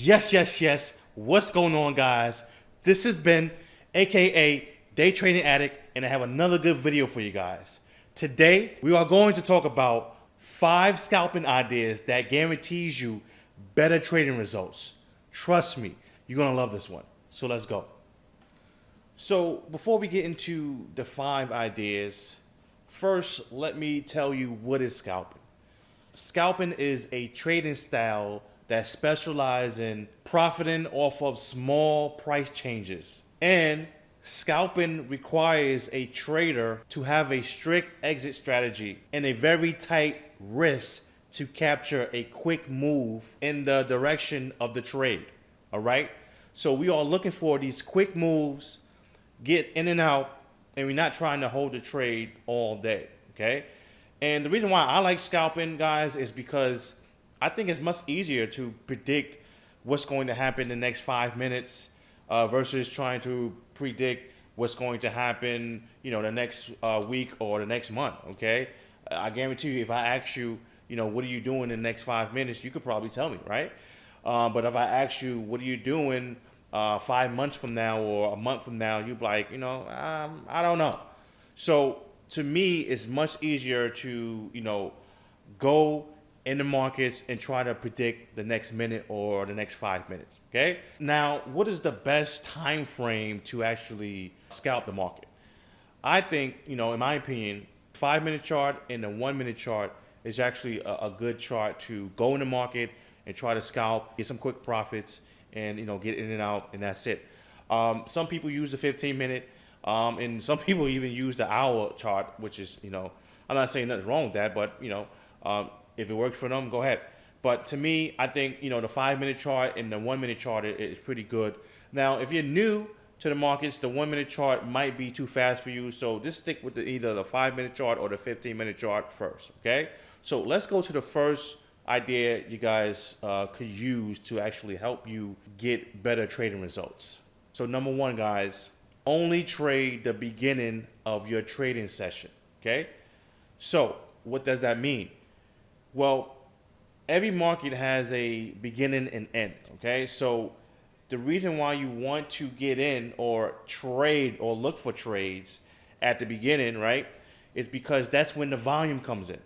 Yes. What's going on, guys? This is Ben, aka Day Trading Addict, and I have another good video for you guys. Today, we are going to talk about 5 scalping ideas that guarantees you better trading results. Trust me, you're gonna love this one. So let's go. So before we get into the 5 ideas, first let me tell you what is scalping. Scalping is a trading style that specializes in profiting off of small price changes. And scalping requires a trader to have a strict exit strategy and a very tight risk to capture a quick move in the direction of the trade. All right? So we are looking for these quick moves, get in and out, and we're not trying to hold the trade all day. Okay? And the reason why I like scalping, guys, is because I think it's much easier to predict what's going to happen in the next 5 minutes versus trying to predict what's going to happen, the next week or the next month. Okay, I guarantee you, if I ask you, what are you doing in the next 5 minutes, you could probably tell me, right? But if I ask you, what are you doing 5 months from now or a month from now, you'd be like, I don't know. So to me, it's much easier to, go in the markets and try to predict the next minute or the next 5 minutes. Okay. Now, what is the best time frame to actually scalp the market? I think, in my opinion, 5-minute chart and the 1-minute chart is actually a good chart to go in the market and try to scalp, get some quick profits, and get in and out, and that's it. Some people use the 15-minute, and some people even use the hour chart, which is, I'm not saying nothing wrong with that, but if it works for them, go ahead. But to me, I think, the 5-minute chart and the 1-minute chart is pretty good. Now, if you're new to the markets, the 1-minute chart might be too fast for you. So just stick with either the 5-minute chart or the 15-minute chart first, okay? So let's go to the first idea you guys could use to actually help you get better trading results. So number 1, guys, only trade the beginning of your trading session, okay? So what does that mean? Well, every market has a beginning and end, okay? So the reason why you want to get in or trade or look for trades at the beginning, right, is because that's when the volume comes in.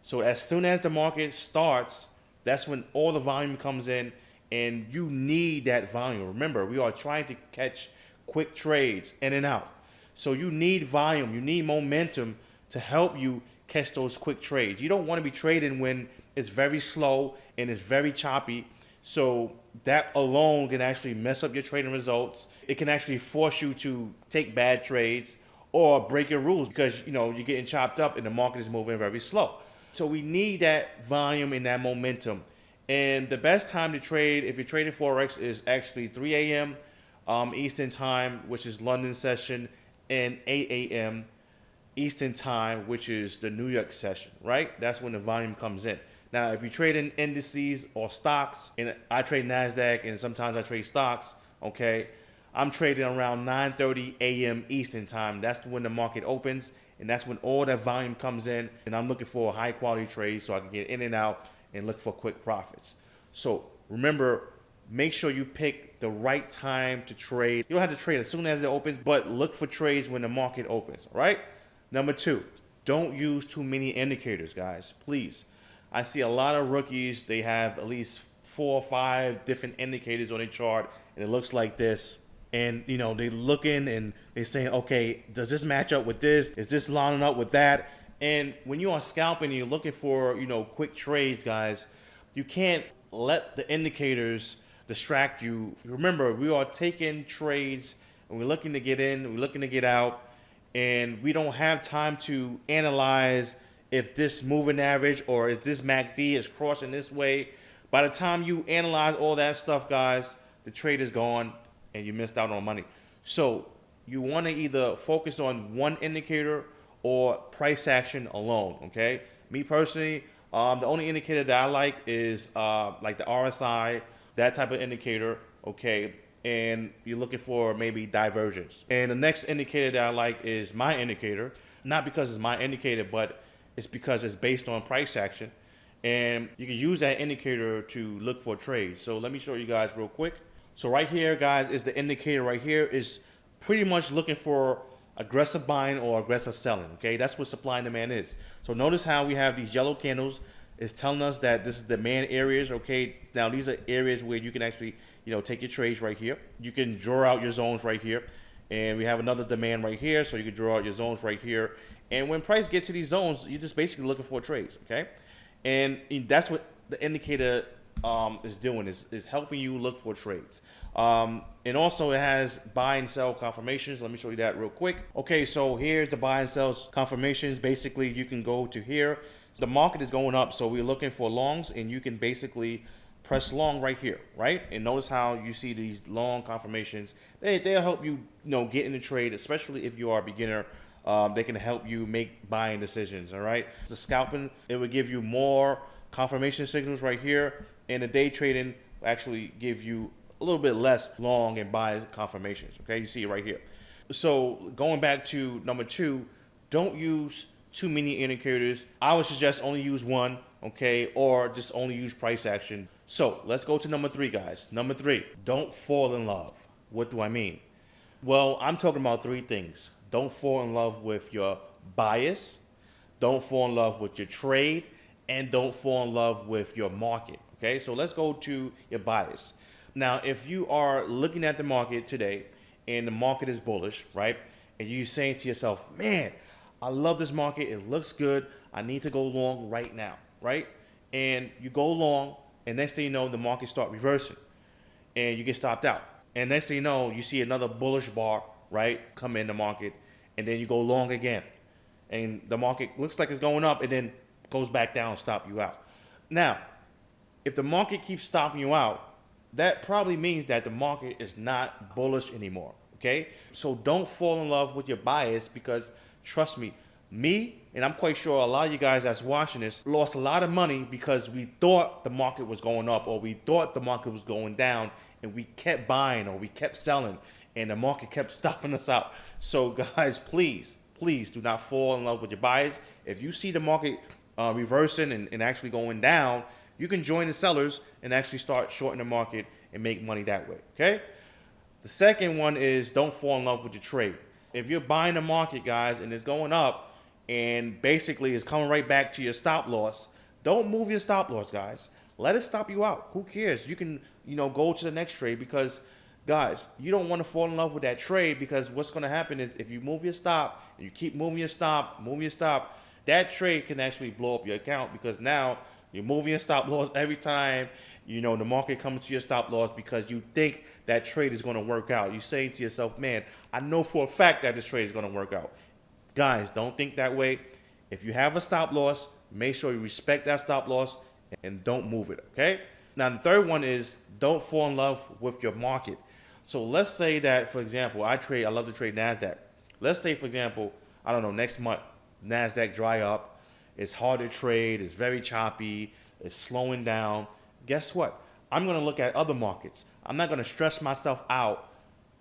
So as soon as the market starts, that's when all the volume comes in, and you need that volume. Remember, we are trying to catch quick trades in and out. So you need volume, you need momentum to help you catch those quick trades. You don't want to be trading when it's very slow and it's very choppy. So that alone can actually mess up your trading results. It can actually force you to take bad trades or break your rules because you're getting chopped up and the market is moving very slow. So we need that volume and that momentum. And the best time to trade, if you're trading Forex, is actually 3 a.m. Eastern time, which is London session, and 8 a.m. Eastern time, which is the New York session, right? That's when the volume comes in. Now, if you trade in indices or stocks, and I trade NASDAQ and sometimes I trade stocks, okay, I'm trading around 9:30 a.m. Eastern time. That's when the market opens, and that's when all that volume comes in, and I'm looking for a high quality trade so I can get in and out and look for quick profits. So remember, make sure you pick the right time to trade. You don't have to trade as soon as it opens, but look for trades when the market opens, all right? Number 2, don't use too many indicators, guys, please. I see a lot of rookies, they have at least 4 or 5 different indicators on their chart, and it looks like this. And, they looking and they're saying, okay, does this match up with this? Is this lining up with that? And when you are scalping and you're looking for, quick trades, guys, you can't let the indicators distract you. Remember, we are taking trades and we're looking to get in, we're looking to get out. And we don't have time to analyze if this moving average or if this MACD is crossing this way. By the time you analyze all that stuff, guys, the trade is gone and you missed out on money. So you want to either focus on one indicator or price action alone, okay? Me personally, the only indicator that I like is like the RSI, that type of indicator, okay? And you're looking for maybe divergence. And the next indicator that I like is my indicator, not because it's my indicator, but it's because it's based on price action. and you can use that indicator to look for trades. So let me show you guys real quick. So right here, guys, is the indicator right here is pretty much looking for aggressive buying or aggressive selling. Okay, that's what supply and demand is. So notice how we have these yellow candles. It's telling us that this is demand areas. Okay, now these are areas where you can actually, take your trades right here. You can draw out your zones right here, and we have another demand right here, so you can draw out your zones right here. And when price gets to these zones, you're just basically looking for trades. Okay, and that's what the indicator is doing, is helping you look for trades. And also it has buy and sell confirmations. Let me show you that real quick. Okay, so here's the buy and sell confirmations. Basically, you can go to here. The market is going up, so we're looking for longs, and you can basically press long right here, right? And notice how you see these long confirmations. They'll help you, get in the trade, especially if you are a beginner. They can help you make buying decisions, all right? The scalping, it will give you more confirmation signals right here, and the day trading will actually give you a little bit less long and buy confirmations, okay? You see it right here. So going back to number 2, don't use too many indicators. I would suggest only use one, okay? Or just only use price action. So let's go to number 3, guys. Number 3, don't fall in love. What do I mean? Well, I'm talking about 3 things. Don't fall in love with your bias, don't fall in love with your trade, and don't fall in love with your market, okay? So let's go to your bias. Now, if you are looking at the market today and the market is bullish, right? And you're saying to yourself, man, I love this market. It looks good. I need to go long right now, right? And you go long, and next thing you know, the market start reversing and you get stopped out. And next thing you know, you see another bullish bar, right, come in the market, and then you go long again. And the market looks like it's going up and then goes back down and stop you out. Now, if the market keeps stopping you out, that probably means that the market is not bullish anymore, okay? So don't fall in love with your bias, because trust me, and I'm quite sure a lot of you guys that's watching this lost a lot of money because we thought the market was going up, or we thought the market was going down, and we kept buying or we kept selling, and the market kept stopping us out. So guys, please do not fall in love with your bias. If you see the market reversing and actually going down, you can join the sellers and actually start shorting the market and make money that way, okay? The second one is don't fall in love with your trade. If you're buying the market, guys, and it's going up and basically it's coming right back to your stop loss, don't move your stop loss, guys. Let it stop you out. Who cares? You can, go to the next trade, because, guys, you don't want to fall in love with that trade, because what's going to happen is if you move your stop and you keep moving your stop, that trade can actually blow up your account, because now you're moving your stop loss every time, the market comes to your stop loss, because you think that trade is going to work out. You're saying to yourself, man, I know for a fact that this trade is going to work out. Guys, don't think that way. If you have a stop loss, make sure you respect that stop loss and don't move it, okay? Now, the third one is don't fall in love with your market. So let's say that, for example, I love to trade NASDAQ. Let's say, for example, I don't know, next month, NASDAQ dry up. It's hard to trade. It's very choppy. It's slowing down. Guess what? I'm going to look at other markets. I'm not going to stress myself out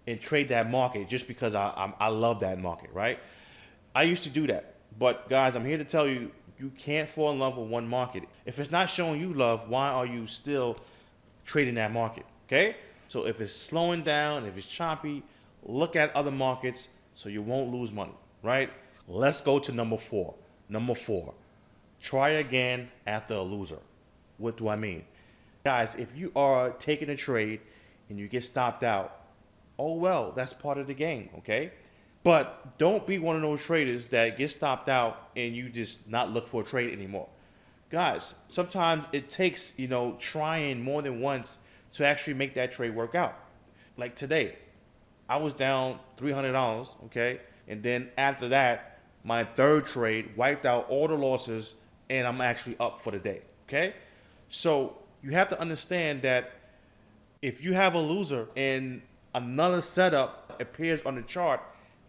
and trade that market just because I love that market, right? I used to do that. But guys, I'm here to tell you, you can't fall in love with one market. If it's not showing you love, why are you still trading that market, okay? So if it's slowing down, if it's choppy, look at other markets so you won't lose money, right? Let's go to number 4. Number 4, try again after a loser. What do I mean? Guys, if you are taking a trade and you get stopped out, oh well, that's part of the game, okay? But don't be one of those traders that get stopped out and you just not look for a trade anymore. Guys, sometimes it takes, trying more than once to actually make that trade work out. Like today, I was down $300, okay? And then after that, my third trade wiped out all the losses and I'm actually up for the day, okay? So you have to understand that if you have a loser and another setup appears on the chart,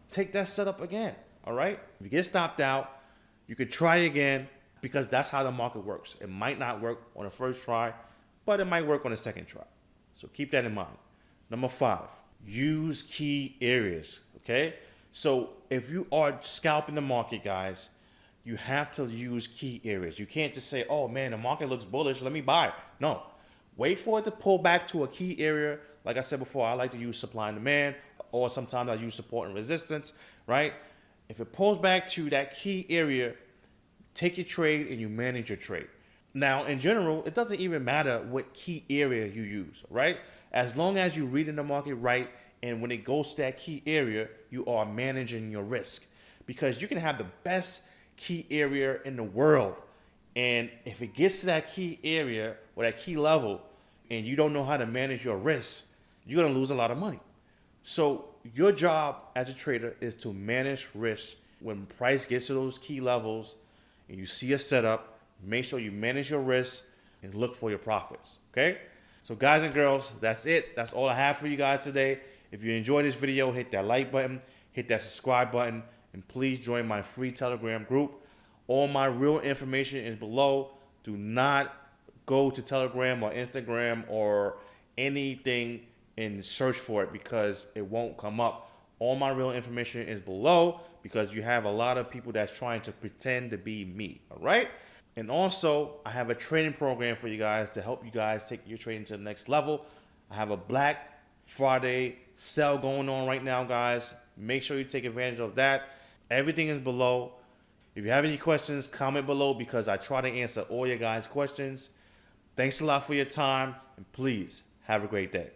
take that setup again, all right? If you get stopped out, you could try again, because that's how the market works. It might not work on the first try, but it might work on the second try. So keep that in mind. Number 5, use key areas, okay? So if you are scalping the market, guys, you have to use key areas. You can't just say, oh man, the market looks bullish, let me buy it. No, wait for it to pull back to a key area. Like I said before, I like to use supply and demand, or sometimes I use support and resistance, right? If it pulls back to that key area, take your trade and you manage your trade. Now, in general, it doesn't even matter what key area you use, right? As long as you read in the market right, and when it goes to that key area, you are managing your risk. Because you can have the best key area in the world, and if it gets to that key area or that key level, and you don't know how to manage your risk, you're gonna lose a lot of money. So your job as a trader is to manage risk. When price gets to those key levels and you see a setup, make sure you manage your risk and look for your profits, okay? So guys and girls, that's it. That's all I have for you guys today. If you enjoyed this video, hit that like button, hit that subscribe button, and please join my free Telegram group. All my real information is below. Do not go to Telegram or Instagram or anything and search for it, because it won't come up. All my real information is below, because you have a lot of people that's trying to pretend to be me, all right? And also, I have a training program for you guys to help you guys take your trading to the next level. I have a Black Friday sale going on right now, guys. Make sure you take advantage of that. Everything is below. If you have any questions, comment below, because I try to answer all your guys' questions. Thanks a lot for your time, and please have a great day.